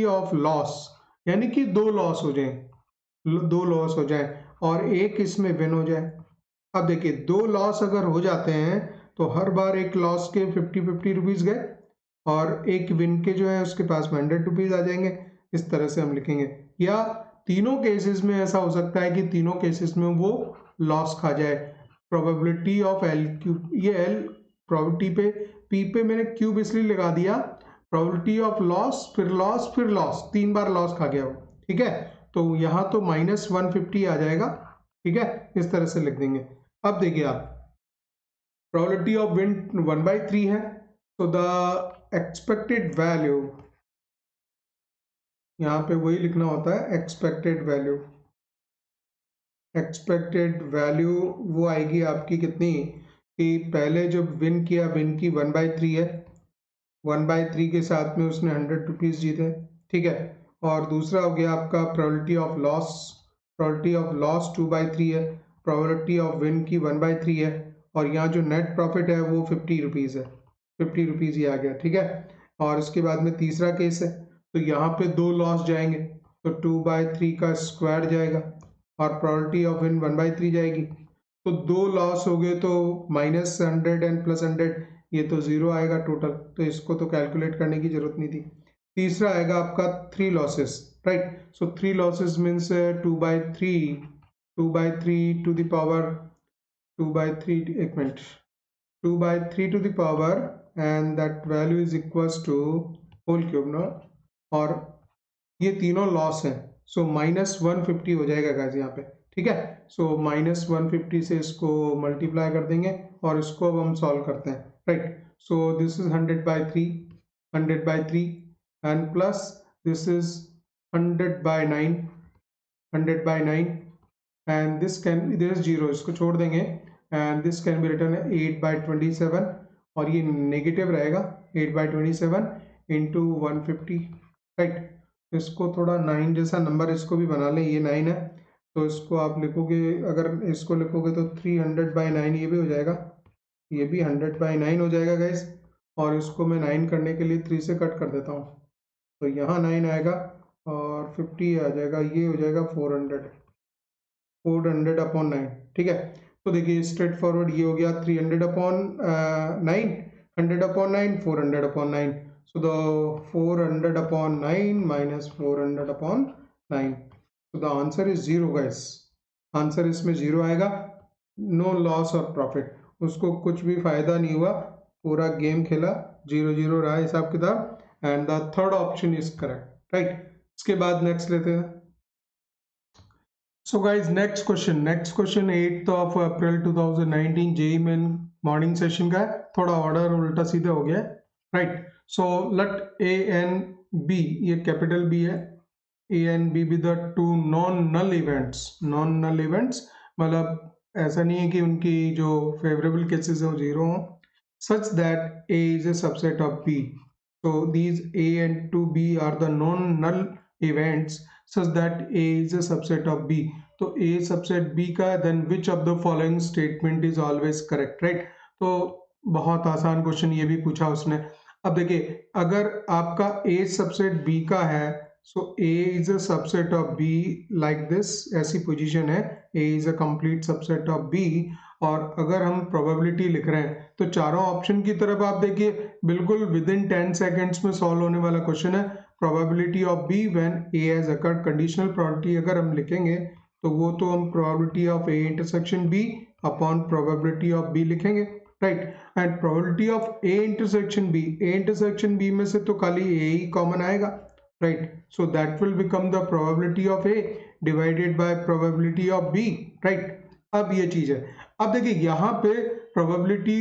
ऑफ लॉस, यानी कि 2 लॉस हो जाए और एक इसमें विन हो जाए। अब देखिए 2 लॉस अगर हो जाते हैं तो हर बार एक लॉस के 50 रुपीज गए और एक विन के जो है उसके पास 100 रुपीज आ जाएंगे। इस तरह से हम लिखेंगे। या तीनों केसेस में ऐसा हो सकता है कि तीनों केसेस में वो लॉस खा जाए। प्रोबेबिलिटी ऑफ एल क्यूब, ये एल प्रोबेबिलिटी पे, पी पे मैंने क्यूब इसलिए लगा दिया, प्रोबेबिलिटी ऑफ लॉस फिर लॉस फिर लॉस, 3 बार लॉस खा गया वो। ठीक है, तो यहाँ तो -150 आ जाएगा। ठीक है, इस तरह से लिख देंगे। अब देखिए आप, प्रोबेबिलिटी ऑफ विन 1/3 है, तो द एक्सपेक्टेड वैल्यू, यहाँ पे वही लिखना होता है एक्सपेक्टेड वैल्यू वो आएगी आपकी कितनी, कि पहले जब विन किया, विन की 1/3 है, 1/3 के साथ में उसने 100 रुपीज जीते। ठीक है, और दूसरा हो गया आपका प्रोबेबिलिटी ऑफ लॉस 2/3 है, प्रोबेबिलिटी ऑफ विन की 1/3 है, और यहाँ जो नेट प्रॉफिट है वो 50 रुपीज है, 50 रुपीज ही आ गया। ठीक है, और उसके बाद में तीसरा केस है, तो यहाँ पे 2 लॉस जाएंगे तो 2/3 का स्क्वायर जाएगा और प्रोबेबिलिटी ऑफ विन 1/3 जाएगी। तो 2 लॉस हो गए तो -100 एंड +100, ये तो 0 आएगा टोटल, तो इसको तो कैलकुलेट करने की जरूरत नहीं थी। तीसरा आएगा आपका 3 losses, right. So 3 losses means 2/3 to the power 2/3, एक मिनट, 2/3 to the power and that value is equals to whole cube ना, और ये तीनों लॉस हैं, सो -150 हो जाएगा गाइस यहाँ पे। ठीक है, सो -150 से इसको मल्टीप्लाई कर देंगे और इसको अब हम सॉल्व करते हैं, right. so this is 100 by 3 and plus this is 100 by 9 and this can be, there is 0, इसको छोड़ देंगे and this can be written 8 by 27 और ये नेगेटिव रहेगा 8 by 27 into 150 राइट। इसको थोड़ा 9 जैसा नंबर इसको भी बना लें, ये 9 है तो इसको आप लिखोगे, अगर इसको लिखोगे तो 300 by 9 ये भी हो जाएगा, ये भी 100 by 9 हो जाएगा गाइस। और इसको मैं 9 करने के लिए 3 से कट कर देता हूँ तो यहाँ 9 आएगा और 50 आ जाएगा, ये हो जाएगा 400 अपॉन 9। ठीक है, तो देखिए स्ट्रेट फॉरवर्ड ये हो गया 300 upon 9, 100 upon 9, 400 upon 9। So the 400 upon 9 minus 400 upon 9, so the answer is 0 guys। Answer इसमें 0 आएगा, नो लॉस और प्रॉफिट, उसको कुछ भी फायदा नहीं हुआ, पूरा गेम खेला, 0-0 रहा हिसाब किताब and the third option is correct right. इसके बाद नेक्स्ट लेते हैं। So guys next question 8 of April 2019 JEE main morning session का है, थोड़ा ऑर्डर उल्टा सीधा हो गया right. So let A and B, ये कैपिटल बी है, A and B be the two non-null events। non-null events मतलब ऐसा नहीं है कि उनकी जो favorable cases है वो 0 हो, such that A is a subset of B। so these A and 2B are the non-null events such that A is a subset of B। तो A subset B का then which of the following statement is always correct right। तो बहुत आसान question ये भी पूछा उसने। अब देखिए अगर आपका A subset B का है, so A is a subset of B like this, ऐसी पोजीशन है, A is a complete subset of B। और अगर हम प्रोबेबिलिटी लिख रहे हैं तो चारों ऑप्शन की तरफ आप देखिए, बिल्कुल विद इन 10 सेकेंड्स में सॉल्व होने वाला क्वेश्चन है। Probability of B when A has occurred, conditional probability अगर हम लिखेंगे तो वो तो हम probability of A intersection B upon probability of B लिखेंगे right. And probability of A intersection B में से तो खाली A ही कॉमन आएगा right, so that will become the probability of A divided by probability of B right। अब ये चीज है, अब देखिए यहाँ पे probability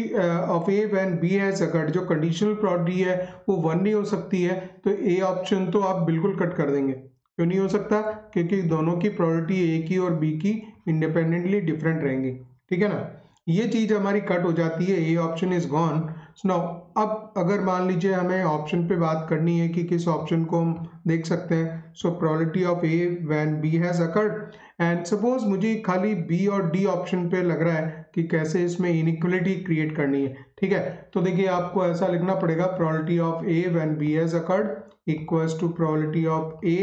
of A when B has occurred, जो conditional probability है वो 1 नहीं हो सकती है, तो A ऑप्शन तो आप बिल्कुल कट कर देंगे। क्यों नहीं हो सकता? क्योंकि दोनों की probability A की और B की इंडिपेंडेंटली डिफरेंट रहेंगी, ठीक है ना। ये चीज हमारी कट हो जाती है, A option is gone. Now अब अगर मान लीजिए हमें ऑप्शन पे बात करनी है कि किस ऑप्शन को हम देख सकते हैं, so probability of A when B has occurred and suppose मुझे खाली बी और डी ऑप्शन पे लग रहा है कि कैसे इसमें इनइक्वलिटी क्रिएट करनी है, ठीक है। तो देखिए आपको ऐसा लिखना पड़ेगा, probability of A when B has occurred equals to probability of A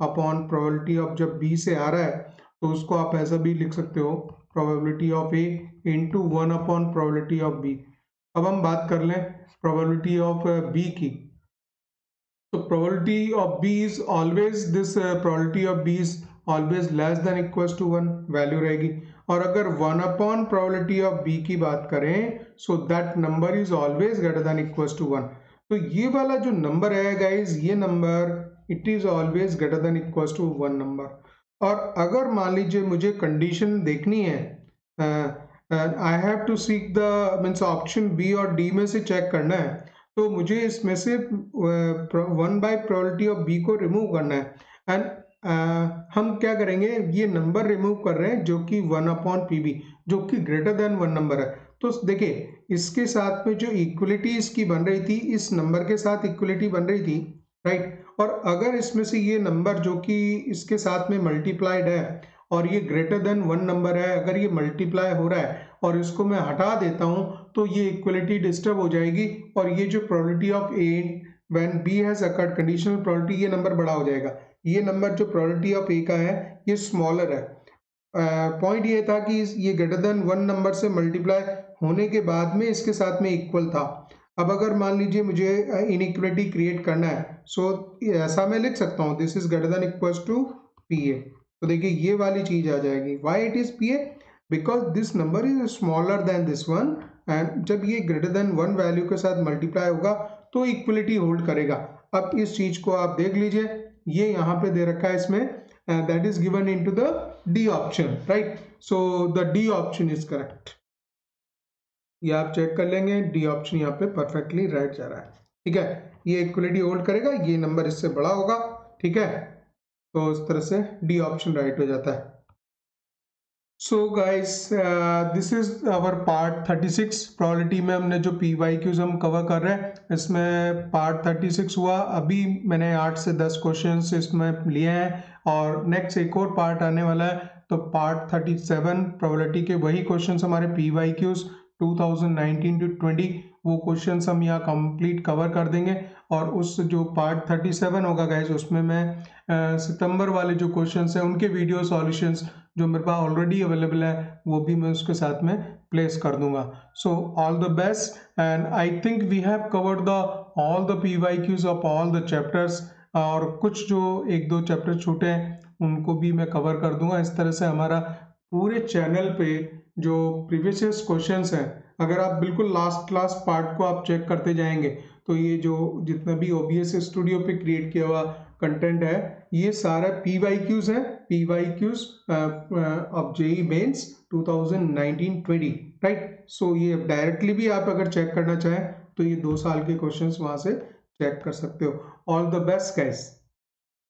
upon probability of, जब बी से आ रहा है तो उसको आप ऐसा भी लिख सकते हो, probability of A into 1 upon probability of B. अब हम बात कर लें प्रोबेबिलिटी ऑफ बी की, तो probability of B is always this, probability of B is always less than equals to 1 value रहेगी। और अगर 1 अपॉन प्रोबेबिलिटी ऑफ बी की बात करें so that number is always greater than equals to 1। तो ये वाला जो नंबर है गाइज, ये number it is always greater than equals to 1 number. और अगर मान लीजिए मुझे कंडीशन देखनी है, I have to seek the means option B और डी में से चेक करना है, तो मुझे इसमें से 1 बाय प्रोबेबिलिटी ऑफ बी को रिमूव करना है। एंड हम क्या करेंगे, ये नंबर रिमूव कर रहे हैं जो कि 1 अपॉन पी बी, जो कि ग्रेटर देन 1 नंबर है। तो देखिए इसके साथ में जो इक्वलिटी इसकी बन रही थी, इस नंबर के साथ इक्वलिटी बन रही थी राइट। और अगर इसमें से ये नंबर जो कि इसके साथ में मल्टीप्लाइड है और ये ग्रेटर देन 1 नंबर है, अगर ये मल्टीप्लाई हो रहा है और इसको मैं हटा देता हूं तो ये इक्वलिटी डिस्टर्ब हो जाएगी और ये जो probability of A when B has occurred conditional probability, ये नंबर बड़ा हो जाएगा। ये नंबर जो प्रोबेबिलिटी ऑफ ए का है ये स्मॉलर है। पॉइंट ये था कि ये ग्रेटर देन 1 नंबर से मल्टीप्लाई होने के बाद में इसके साथ में इक्वल था। अब अगर मान लीजिए मुझे इनइक्वलिटी क्रिएट करना है, सो ऐसा मैं लिख सकता हूँ, this is greater than equals to P A. तो देखिए ये वाली चीज आ जाएगी, why it is P A, because this number is smaller than this one and जब ये ग्रेटर देन 1 वैल्यू के साथ मल्टीप्लाई होगा तो इक्वलिटी होल्ड करेगा। अब इस चीज को आप देख लीजिए, ये यहाँ पे दे रखा है इसमें, that is given into the D option right. So the D option is correct. ये आप चेक कर लेंगे, डी ऑप्शन यहाँ पे परफेक्टली राइट जा रहा है। ठीक है, ये इक्वलिटी होल्ड करेगा, ये नंबर इससे बड़ा होगा। ठीक है, तो इस तरह से डी ऑप्शन राइट हो जाता है। So guys, this is our part 36 probability में हमने जो PYQs हम कवर कर रहे हैं, इसमें पार्ट 36 हुआ। अभी मैंने 8 से 10 क्वेश्चंस इसमें लिए हैं और नेक्स्ट एक और पार्ट आने वाला है, तो पार्ट 37 प्रोबेबिलिटी के वही क्वेश्चंस हमारे PYQs 2019 to 20 वो क्वेश्चंस हम यहाँ कंप्लीट कवर कर देंगे। और उस जो पार्ट 37 होगा गाइस, उसमें मैं सितंबर वाले जो क्वेश्चंस हैं उनके वीडियो सॉल्यूशंस जो मेरे पास ऑलरेडी अवेलेबल है वो भी मैं उसके साथ में प्लेस कर दूंगा। So all the best and I think we have covered the all the PYQs of all the chapters. और कुछ जो एक दो चैप्टर छूटे हैं उनको भी मैं कवर कर दूंगा। इस तरह से हमारा पूरे चैनल पे जो प्रीवियस क्वेश्चंस हैं, अगर आप बिल्कुल लास्ट पार्ट को आप चेक करते जाएंगे तो ये जो जितना भी OBS स्टूडियो पे क्रिएट किया हुआ कंटेंट है ये सारा PYQs है, PYQs ऑफ JEE मेंस 2019-20, राइट। सो ये डायरेक्टली भी आप अगर चेक करना चाहें तो ये 2 साल के क्वेश्चंस वहां से चेक कर सकते हो। All the best guys.